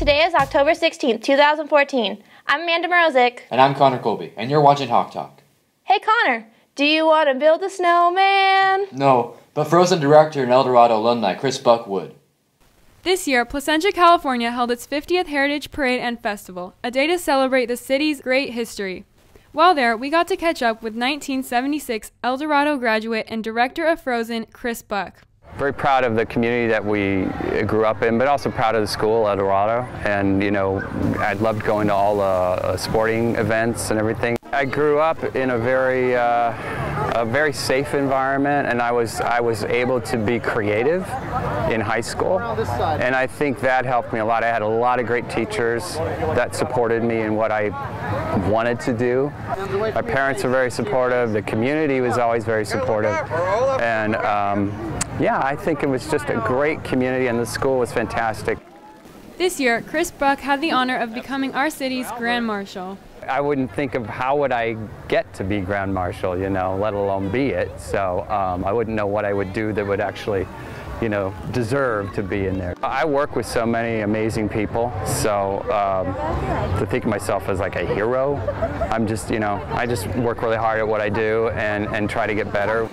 Today is October 16th, 2014. I'm Amanda Morozic. And I'm Connor Colby, and you're watching Hawk Talk. Hey Connor, do you want to build a snowman? No, but Frozen director and El Dorado alumni Chris Buck would. This year, Placentia, California held its 50th Heritage Parade and Festival, a day to celebrate the city's great history. While there, we got to catch up with 1976 El Dorado graduate and director of Frozen, Chris Buck. Very proud of the community that we grew up in, but also proud of the school, El Dorado. And, you know, I loved going to all the sporting events and everything. I grew up in a very safe environment, and I was able to be creative in high school. And I think that helped me a lot. I had a lot of great teachers that supported me in what I wanted to do. My parents were very supportive. The community was always very supportive. And yeah, I think it was just a great community, and the school was fantastic. This year, Chris Buck had the honor of becoming our city's Grand Marshal. I wouldn't think of how would I get to be Grand Marshal, you know, let alone be it. So I wouldn't know what I would do that would actually, you know, deserve to be in there. I work with so many amazing people, so to think of myself as like a hero, I'm just, you know, I just work really hard at what I do and try to get better.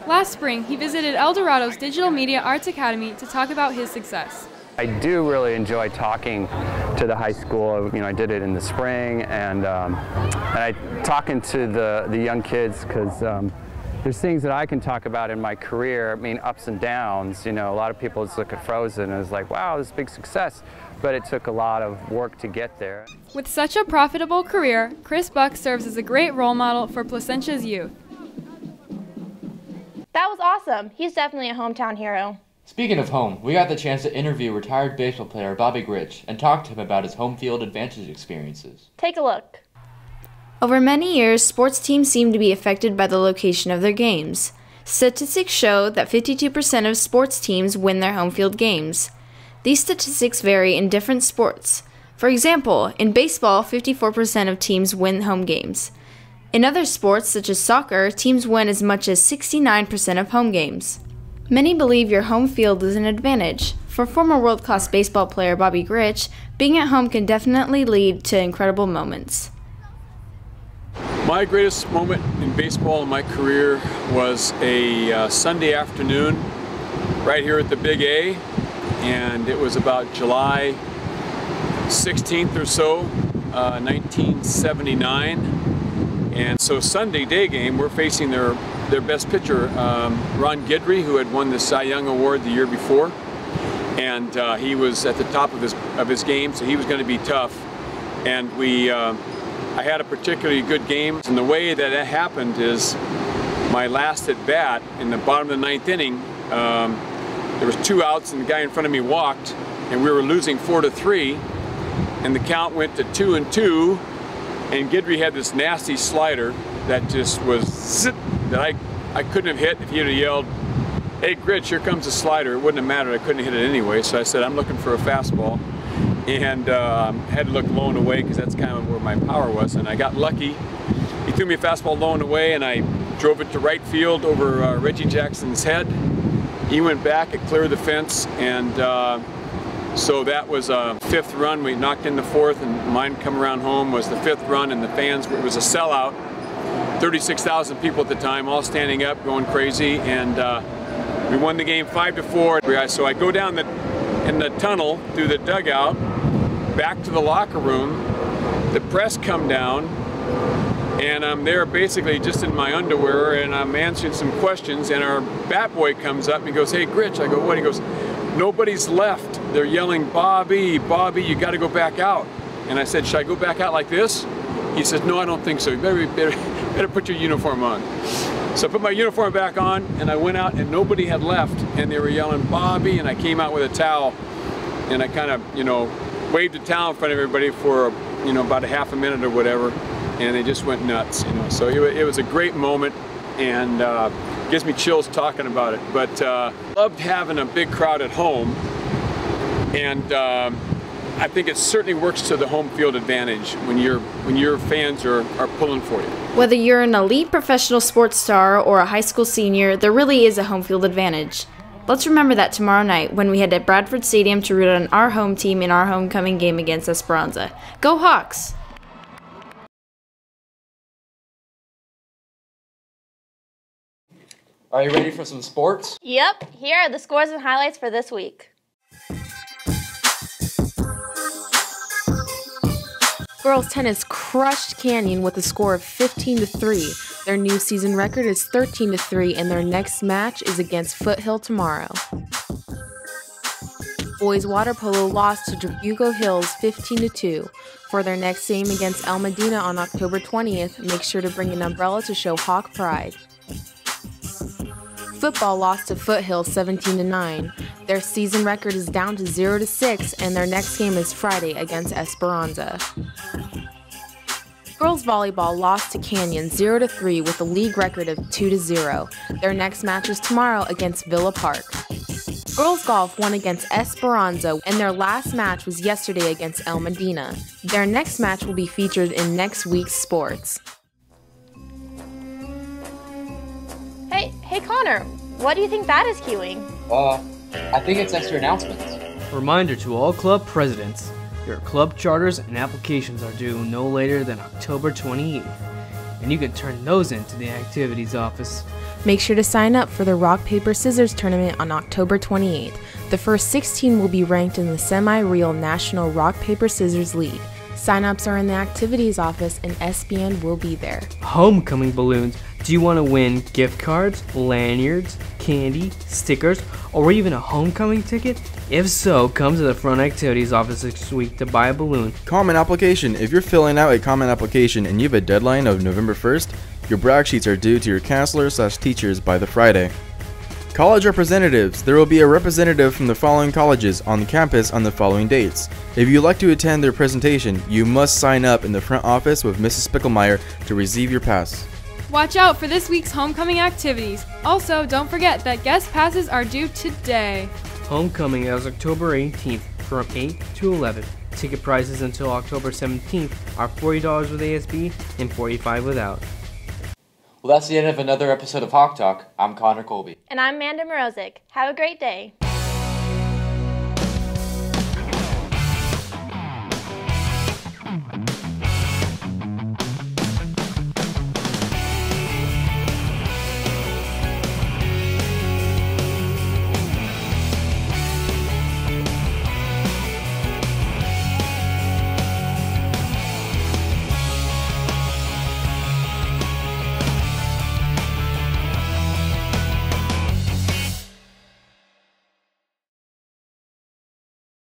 Last spring, he visited El Dorado's Digital Media Arts Academy to talk about his success. I do really enjoy talking to the high school. You know, I did it in the spring, and talking to the young kids, because there's things that I can talk about in my career. I mean, ups and downs. You know, a lot of people just look at Frozen and it's like, wow, this big success, but it took a lot of work to get there. With such a profitable career, Chris Buck serves as a great role model for Placentia's youth. That was awesome. He's definitely a hometown hero. Speaking of home, we got the chance to interview retired baseball player Bobby Grich and talk to him about his home field advantage experiences. Take a look. Over many years, sports teams seem to be affected by the location of their games. Statistics show that 52% of sports teams win their home field games. These statistics vary in different sports. For example, in baseball, 54% of teams win home games. In other sports, such as soccer, teams win as much as 69% of home games. Many believe your home field is an advantage. For former world-class baseball player Bobby Grich, being at home can definitely lead to incredible moments. My greatest moment in baseball in my career was a Sunday afternoon right here at the Big A, and it was about July 16th or so, 1979. And so Sunday day game, we're facing their best pitcher, Ron Guidry, who had won the Cy Young Award the year before, and he was at the top of his game, so he was going to be tough. And I had a particularly good game, and the way that it happened is my last at bat in the bottom of the ninth inning. There was 2 outs, and the guy in front of me walked, and we were losing 4-3, and the count went to 2-2. And Guidry had this nasty slider that just was zip, that I couldn't have hit if he had yelled, "Hey Grich, here comes a slider." It wouldn't have mattered, I couldn't hit it anyway. So I said, I'm looking for a fastball. And had to look low and away, because that's kind of where my power was. And I got lucky. He threw me a fastball low and away, and I drove it to right field over Reggie Jackson's head. He went back, it cleared the fence, and so that was a 5th run. We knocked in the 4th, and mine come around home was the 5th run, and the fans, it was a sellout. 36,000 people at the time, all standing up, going crazy, and we won the game 5-4. So I go down in the tunnel through the dugout, back to the locker room. The press come down, and I'm there basically just in my underwear, and I'm answering some questions, and our bat boy comes up and he goes, "Hey Grich." I go, "What?" He goes, "Nobody's left. They're yelling, 'Bobby, Bobby, you got to go back out.'" And I said, "Should I go back out like this?" He says, "No, I don't think so. You better put your uniform on." So I put my uniform back on, and I went out, and nobody had left, and they were yelling, "Bobby," and I came out with a towel, and I kind of, you know, waved the towel in front of everybody for, you know, about a half a minute or whatever, and they just went nuts, you know. So it was a great moment, and gives me chills talking about it. But loved having a big crowd at home, and I think it certainly works to the home field advantage when your fans are pulling for you. Whether you're an elite professional sports star or a high school senior, there really is a home field advantage. Let's remember that tomorrow night when we head to Bradford Stadium to root on our home team in our homecoming game against Esperanza. Go Hawks! Are you ready for some sports? Yep, here are the scores and highlights for this week. Girls tennis crushed Canyon with a score of 15-3. Their new season record is 13-3, and their next match is against Foothill tomorrow. Boys water polo lost to Dragugo Hills 15-2. For their next game against El Medina on October 20th, make sure to bring an umbrella to show Hawk pride. Football lost to Foothill 17-9. Their season record is down to 0-6, and their next game is Friday against Esperanza. Girls volleyball lost to Canyon 0-3 with a league record of 2-0. Their next match is tomorrow against Villa Park. Girls golf won against Esperanza, and their last match was yesterday against El Medina. Their next match will be featured in next week's sports. Hey Connor, what do you think that is cueing? I think it's extra announcements. Reminder to all club presidents, your club charters and applications are due no later than October 28th, and you can turn those in to the activities office. Make sure to sign up for the Rock, Paper, Scissors tournament on October 28th. The first 16 will be ranked in the semi-real National Rock, Paper, Scissors League. Sign-ups are in the activities office, and SBN will be there. Homecoming balloons. Do you want to win gift cards, lanyards, candy, stickers, or even a homecoming ticket? If so, come to the front activities office this week to buy a balloon. Common application. If you're filling out a common application and you have a deadline of November 1st, your brag sheets are due to your counselor/teachers by the Friday. College representatives. There will be a representative from the following colleges on the campus on the following dates. If you'd like to attend their presentation, you must sign up in the front office with Mrs. Spicklemeyer to receive your pass. Watch out for this week's homecoming activities. Also, don't forget that guest passes are due today. Homecoming is October 18th from 8 to 11. Ticket prices until October 17th are $40 with ASB and $45 without. Well, that's the end of another episode of Hawk Talk. I'm Connor Colby. And I'm Amanda Morozic. Have a great day.